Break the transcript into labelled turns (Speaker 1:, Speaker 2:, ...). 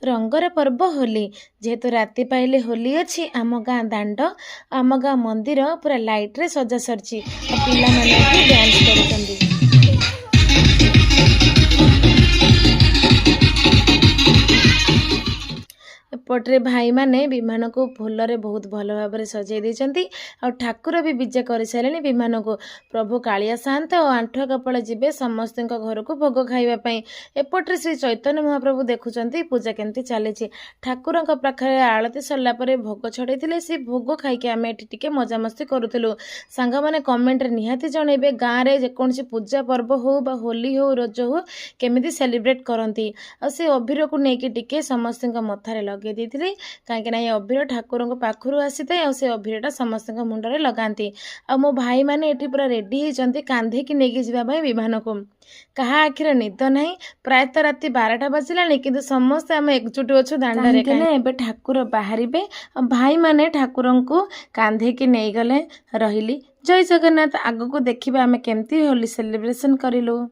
Speaker 1: रंगर पर्व होली जेहेतु राति पाइले होली अच्छी आम गाँ दांड आम गाँ मंदिर पूरा लाइट रे सजा सरची पिला माने भी डांस करूछंदी। एपट्रे भाई माने विमान को फूल बहुत भल भाव सजाई देइछंती और ठाकुर भी विजे कर सारे विमान को प्रभु कालिया सान्त और आंठुआ कपाल जीवे समस्त घर को भोग खाइबापी। एपट्रे श्री चैतन्य महाप्रभु देखुंत पूजा केमती चली ठाकुर पाखे आलती सरला भोग छड़े से भोग खाई आम ये मजामस्ती करूँ। सांग मैंने कमेंट निहाती जनइबे गाँव में जेकोसी पूजा पर्व हो बा होली हो रज हो केमिति सेलिब्रेट करती से अबीर को लेकिन समस्त मथारे लगे कहीं अबीर ठाकुर पाखु आसी था से अबीरटा समस्त मुंडे लगाती आ मो भाई मैंने ये पूरा रेडी होती कांधे की लेकिन जावाई विमान को कहा आखिर निद ना प्रायतः राति 12टा बाजिला किंतु समस्त आम एकजुट अच्छु दांडे ठाकुर बाहर भाई माने ठाकुर को कांधे की नहीं गले रही। जय जगन्नाथ। आग को देखा आम केमती होली सेलिब्रेशन करूँ।